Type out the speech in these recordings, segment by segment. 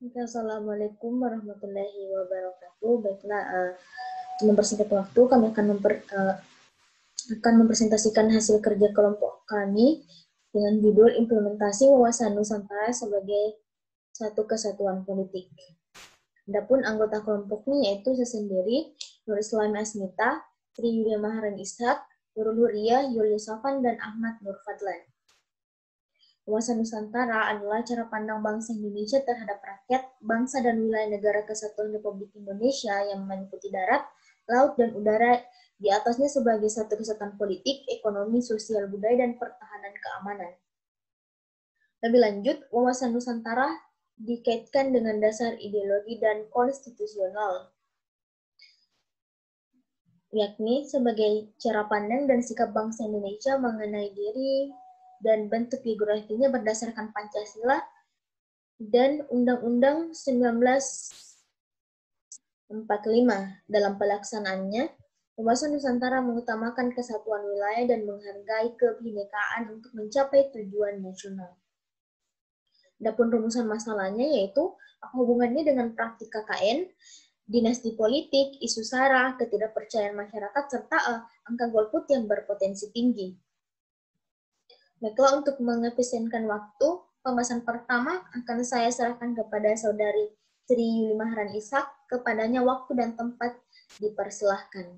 Oke, Assalamualaikum warahmatullahi wabarakatuh. Baiklah, untuk mempersingkat waktu, kami akan mempresentasikan hasil kerja kelompok kami dengan judul Implementasi Wawasan Nusantara sebagai Satu Kesatuan Politik. Adapun anggota kelompoknya yaitu saya sendiri, Nur Islam Asmita, Tri Yulia Maharan Ishak, Nurul Huria, Yulius Safan, dan Ahmad Nur Fadlan. Wawasan Nusantara adalah cara pandang bangsa Indonesia terhadap rakyat, bangsa dan wilayah negara kesatuan Republik Indonesia yang meliputi darat, laut, dan udara di atasnya sebagai satu kesatuan politik, ekonomi, sosial, budaya, dan pertahanan keamanan. Lebih lanjut, wawasan Nusantara dikaitkan dengan dasar ideologi dan konstitusional, yakni sebagai cara pandang dan sikap bangsa Indonesia mengenai diri dan bentuk geografinya berdasarkan Pancasila dan Undang-Undang 1945. Dalam pelaksanaannya, Wawasan Nusantara mengutamakan kesatuan wilayah dan menghargai kebinekaan untuk mencapai tujuan nasional. Adapun rumusan masalahnya yaitu apa hubungannya dengan praktik KKN, dinasti politik, isu sara, ketidakpercayaan masyarakat, serta angka golput yang berpotensi tinggi. Baiklah, untuk mengefisienkan waktu, pembahasan pertama akan saya serahkan kepada Saudari Sri Yuli Maharan Ishak. Kepadanya waktu dan tempat dipersilahkan.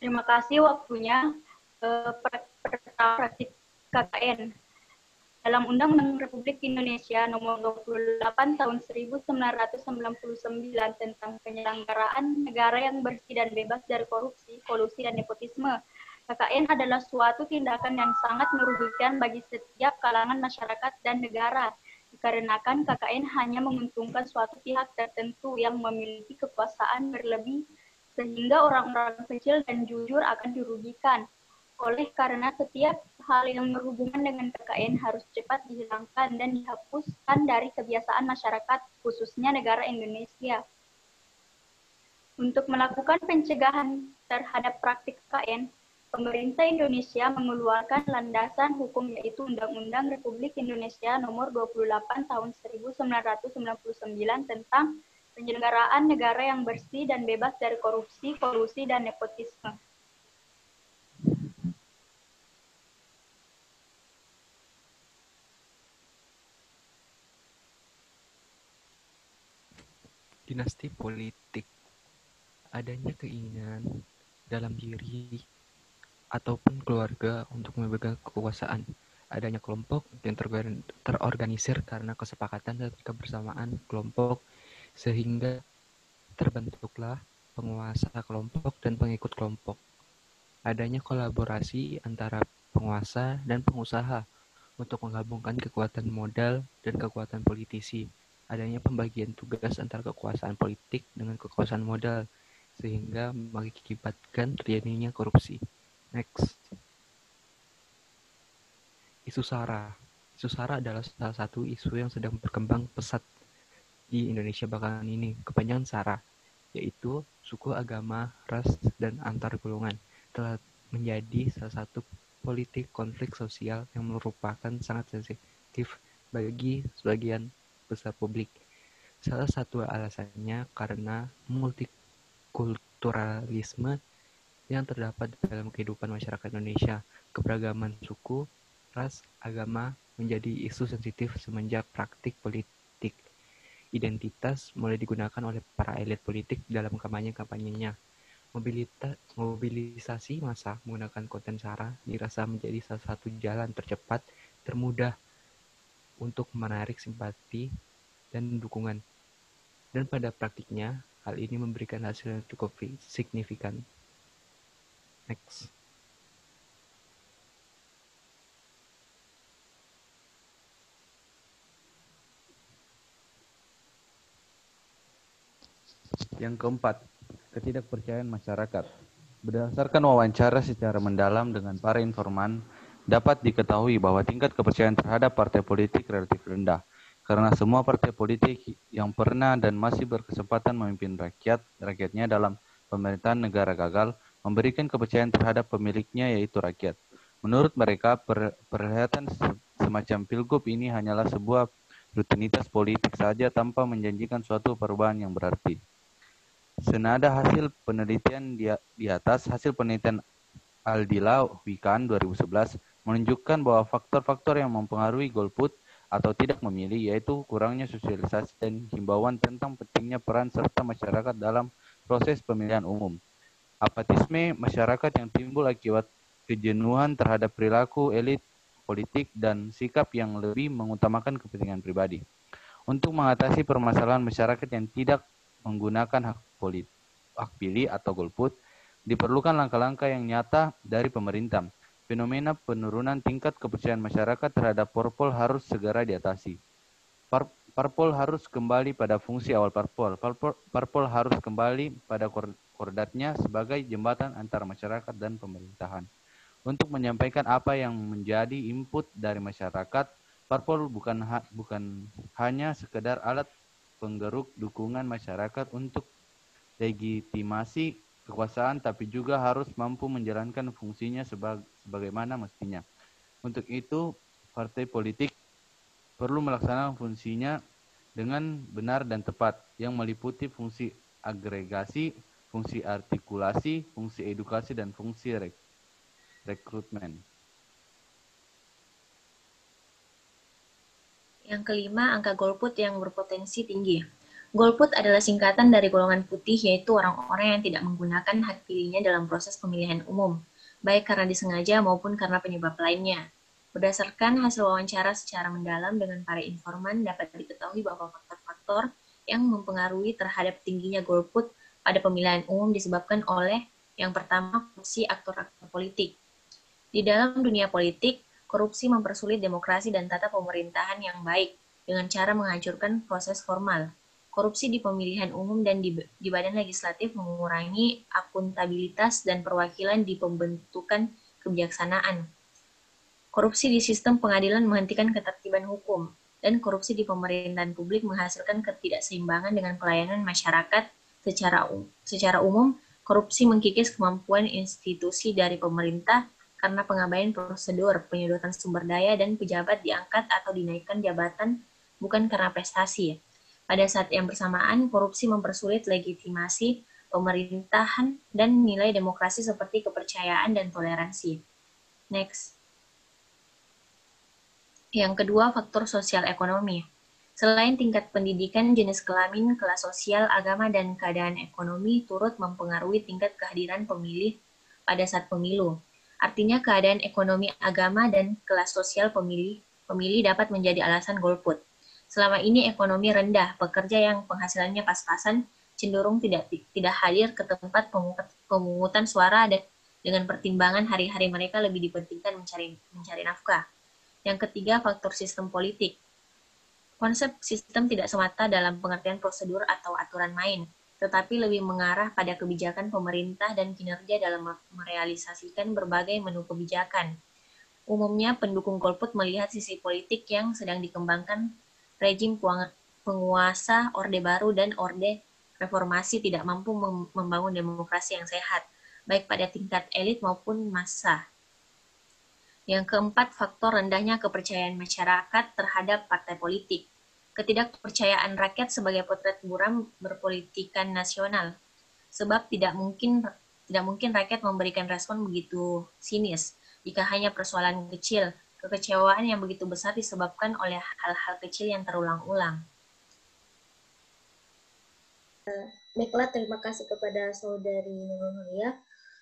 Terima kasih waktunya. Praktik KKN. Dalam Undang-Undang Republik Indonesia Nomor 28 Tahun 1999 tentang penyelenggaraan negara yang bersih dan bebas dari korupsi, kolusi, dan nepotisme, KKN adalah suatu tindakan yang sangat merugikan bagi setiap kalangan masyarakat dan negara, dikarenakan KKN hanya menguntungkan suatu pihak tertentu yang memiliki kekuasaan berlebih, sehingga orang-orang kecil dan jujur akan dirugikan. Oleh karena setiap hal yang berhubungan dengan KKN harus cepat dihilangkan dan dihapuskan dari kebiasaan masyarakat, khususnya negara Indonesia. Untuk melakukan pencegahan terhadap praktik KKN, pemerintah Indonesia mengeluarkan landasan hukum yaitu Undang-Undang Republik Indonesia Nomor 28 Tahun 1999 tentang penyelenggaraan negara yang bersih dan bebas dari korupsi, kolusi, dan nepotisme. Dinasti politik, adanya keinginan dalam diri ataupun keluarga untuk memegang kekuasaan, adanya kelompok yang terorganisir karena kesepakatan dan kebersamaan kelompok sehingga terbentuklah penguasa kelompok dan pengikut kelompok, adanya kolaborasi antara penguasa dan pengusaha untuk menggabungkan kekuatan modal dan kekuatan politisi, adanya pembagian tugas antara kekuasaan politik dengan kekuasaan modal, sehingga mengakibatkan terjadinya korupsi. Next. Isu SARA. Isu SARA adalah salah satu isu yang sedang berkembang pesat di Indonesia belakangan ini. Kepanjangan SARA, yaitu suku, agama, ras, dan antar golongan, telah menjadi salah satu politik konflik sosial yang merupakan sangat sensitif bagi sebagian besar publik. Salah satu alasannya karena multikulturalisme yang terdapat dalam kehidupan masyarakat Indonesia. Keberagaman suku, ras, agama menjadi isu sensitif semenjak praktik politik identitas mulai digunakan oleh para elit politik dalam kampanye-kampanyenya. Mobilisasi massa menggunakan konten SARA dirasa menjadi salah satu jalan tercepat, termudah untuk menarik simpati dan dukungan. Dan pada praktiknya, hal ini memberikan hasil yang cukup signifikan. Next. Yang keempat, ketidakpercayaan masyarakat. Berdasarkan wawancara secara mendalam dengan para informan, dapat diketahui bahwa tingkat kepercayaan terhadap partai politik relatif rendah. karena semua partai politik yang pernah dan masih berkesempatan memimpin rakyatnya dalam pemerintahan negara gagal, memberikan kepercayaan terhadap pemiliknya yaitu rakyat. Menurut mereka, perhelatan semacam Pilgub ini hanyalah sebuah rutinitas politik saja tanpa menjanjikan suatu perubahan yang berarti. Senada hasil penelitian di atas, hasil penelitian Aldila Wikan 2011 menunjukkan bahwa faktor-faktor yang mempengaruhi golput atau tidak memilih yaitu kurangnya sosialisasi dan himbauan tentang pentingnya peran serta masyarakat dalam proses pemilihan umum. Apatisme masyarakat yang timbul akibat kejenuhan terhadap perilaku elit politik dan sikap yang lebih mengutamakan kepentingan pribadi. Untuk mengatasi permasalahan masyarakat yang tidak menggunakan hak pilih atau golput, diperlukan langkah-langkah yang nyata dari pemerintah. Fenomena penurunan tingkat kepercayaan masyarakat terhadap parpol harus segera diatasi. Parpol harus kembali pada fungsi awal parpol. Parpol harus kembali pada kordatnya sebagai jembatan antara masyarakat dan pemerintahan. Untuk menyampaikan apa yang menjadi input dari masyarakat, parpol bukan hanya sekedar alat penggeruk dukungan masyarakat untuk legitimasi kekuasaan, tapi juga harus mampu menjalankan fungsinya sebagaimana mestinya. Untuk itu, partai politik perlu melaksanakan fungsinya dengan benar dan tepat, yang meliputi fungsi agregasi, fungsi artikulasi, fungsi edukasi, dan fungsi rekrutmen. Yang kelima, angka golput yang berpotensi tinggi. Golput adalah singkatan dari golongan putih, yaitu orang-orang yang tidak menggunakan hak pilihnya dalam proses pemilihan umum, baik karena disengaja maupun karena penyebab lainnya. Berdasarkan hasil wawancara secara mendalam dengan para informan, dapat diketahui bahwa faktor-faktor yang mempengaruhi terhadap tingginya golput pada pemilihan umum disebabkan oleh yang pertama, korupsi aktor-aktor politik. Di dalam dunia politik, korupsi mempersulit demokrasi dan tata pemerintahan yang baik dengan cara menghancurkan proses formal. Korupsi di pemilihan umum dan di badan legislatif mengurangi akuntabilitas dan perwakilan di pembentukan kebijaksanaan. Korupsi di sistem pengadilan menghentikan ketertiban hukum, dan korupsi di pemerintahan publik menghasilkan ketidakseimbangan dengan pelayanan masyarakat secara umum. Korupsi mengkikis kemampuan institusi dari pemerintah karena pengabaian prosedur, penyedotan sumber daya, dan pejabat diangkat atau dinaikkan jabatan bukan karena prestasi. Pada saat yang bersamaan, korupsi mempersulit legitimasi pemerintahan dan nilai demokrasi seperti kepercayaan dan toleransi. Next. Yang kedua, faktor sosial ekonomi. Selain tingkat pendidikan, jenis kelamin, kelas sosial, agama, dan keadaan ekonomi turut mempengaruhi tingkat kehadiran pemilih pada saat pemilu. Artinya keadaan ekonomi, agama, dan kelas sosial pemilih dapat menjadi alasan golput. Selama ini ekonomi rendah, pekerja yang penghasilannya pas-pasan cenderung tidak hadir ke tempat pemungutan suara dengan pertimbangan hari-hari mereka lebih dipentingkan mencari nafkah. Yang ketiga, faktor sistem politik. Konsep sistem tidak semata dalam pengertian prosedur atau aturan main, tetapi lebih mengarah pada kebijakan pemerintah dan kinerja dalam merealisasikan berbagai menu kebijakan. Umumnya, pendukung golput melihat sisi politik yang sedang dikembangkan rejim penguasa Orde Baru dan Orde Reformasi tidak mampu membangun demokrasi yang sehat, baik pada tingkat elit maupun massa. Yang keempat, faktor rendahnya kepercayaan masyarakat terhadap partai politik. Ketidakpercayaan rakyat sebagai potret buram berpolitikan nasional. Sebab tidak mungkin rakyat memberikan respon begitu sinis jika hanya persoalan kecil. Kekecewaan yang begitu besar disebabkan oleh hal-hal kecil yang terulang-ulang. Baiklah, terima kasih kepada saudari Nurul Mulia.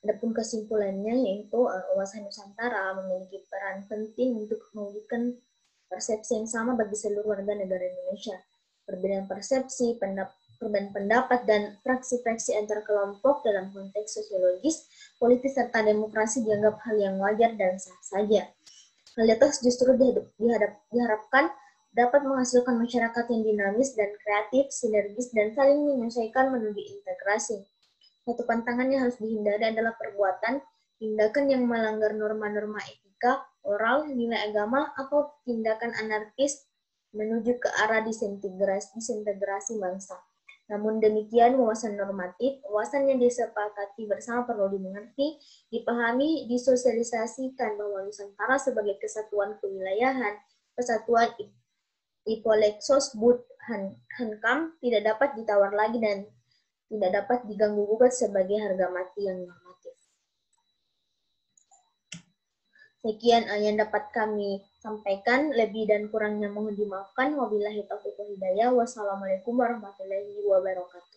Adapun kesimpulannya yaitu Wawasan Nusantara memiliki peran penting untuk mewujudkan persepsi yang sama bagi seluruh warga negara Indonesia. Perbedaan persepsi, perbedaan pendapat, dan fraksi-fraksi antar kelompok dalam konteks sosiologis, politis, serta demokrasi dianggap hal yang wajar dan sah saja. Hal di atas justru diharapkan dapat menghasilkan masyarakat yang dinamis dan kreatif, sinergis, dan saling menyesuaikan menuju integrasi. Satu pantangan yang harus dihindari adalah perbuatan, tindakan yang melanggar norma-norma etika, moral, nilai agama, atau tindakan anarkis menuju ke arah disintegrasi bangsa. Namun demikian, wawasan normatif, wawasan yang disepakati bersama perlu dimengerti, dipahami, disosialisasikan bahwa Nusantara sebagai kesatuan kewilayahan, kesatuan Ipolexos-Bud Hankam tidak dapat ditawar lagi dan tidak dapat diganggu-gugat sebagai harga mati yang normatif. Sekian yang dapat kami sampaikan, lebih dan kurangnya mohon dimaafkan. Wabillahi taufiq wal hidayah. Wassalamualaikum warahmatullahi wabarakatuh.